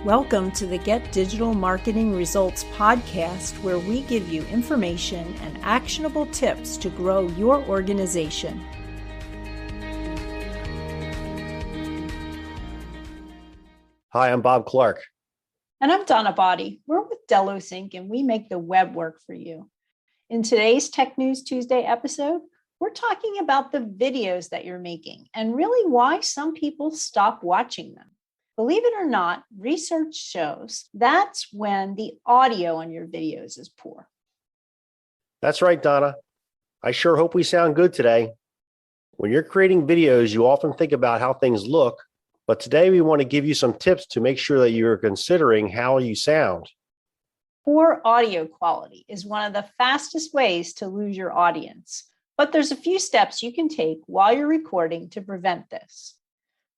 Welcome to the Get Digital Marketing Results podcast, where we give you information and actionable tips to grow your organization. Hi, I'm Bob Clark. And I'm Donna Body. We're with Delos Inc., and we make the web work for you. In today's Tech News Tuesday episode, we're talking about the videos that you're making and really why some people stop watching them. Believe it or not, research shows that's when the audio on your videos is poor. That's right, Donna. I sure hope we sound good today. When you're creating videos, you often think about how things look, but today we want to give you some tips to make sure that you're considering how you sound. Poor audio quality is one of the fastest ways to lose your audience, but there's a few steps you can take while you're recording to prevent this.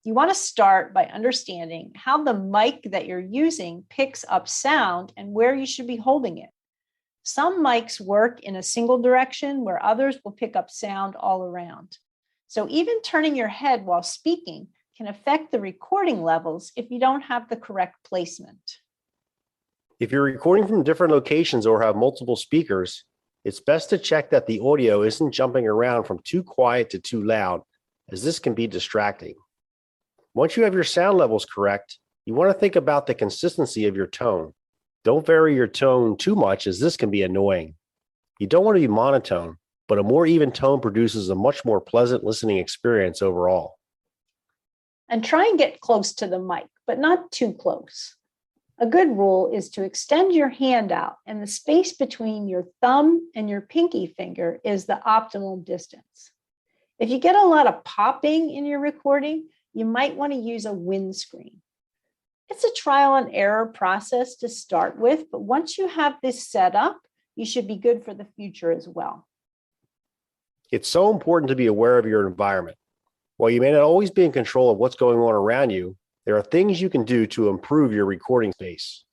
You want to start by understanding how the mic that you're using picks up sound and where you should be holding it. Some mics work in a single direction where others will pick up sound all around. So even turning your head while speaking can affect the recording levels if you don't have the correct placement. If you're recording from different locations or have multiple speakers, it's best to check that the audio isn't jumping around from too quiet to too loud, as this can be distracting. Once you have your sound levels correct, you want to think about the consistency of your tone. Don't vary your tone too much, as this can be annoying. You don't want to be monotone, but a more even tone produces a much more pleasant listening experience overall. And try and get close to the mic, but not too close. A good rule is to extend your hand out, and the space between your thumb and your pinky finger is the optimal distance. If you get a lot of popping in your recording, you might want to use a windscreen. It's a trial and error process to start with, but once you have this set up, you should be good for the future as well. It's so important to be aware of your environment. While you may not always be in control of what's going on around you, there are things you can do to improve your recording space.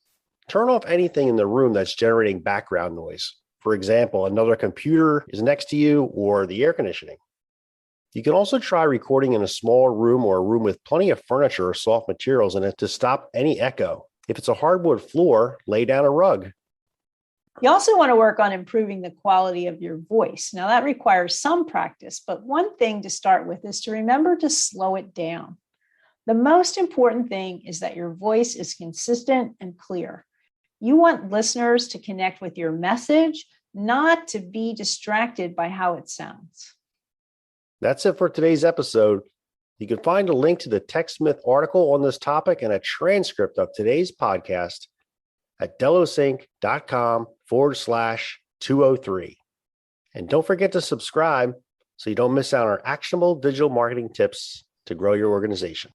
Turn off anything in the room that's generating background noise. For example, another computer is next to you or the air conditioning. You can also try recording in a smaller room or a room with plenty of furniture or soft materials in it to stop any echo. If it's a hardwood floor, lay down a rug. You also want to work on improving the quality of your voice. Now, that requires some practice, but one thing to start with is to remember to slow it down. The most important thing is that your voice is consistent and clear. You want listeners to connect with your message, not to be distracted by how it sounds. That's it for today's episode. You can find a link to the TechSmith article on this topic and a transcript of today's podcast at delosinc.com/203. And don't forget to subscribe so you don't miss out on our actionable digital marketing tips to grow your organization.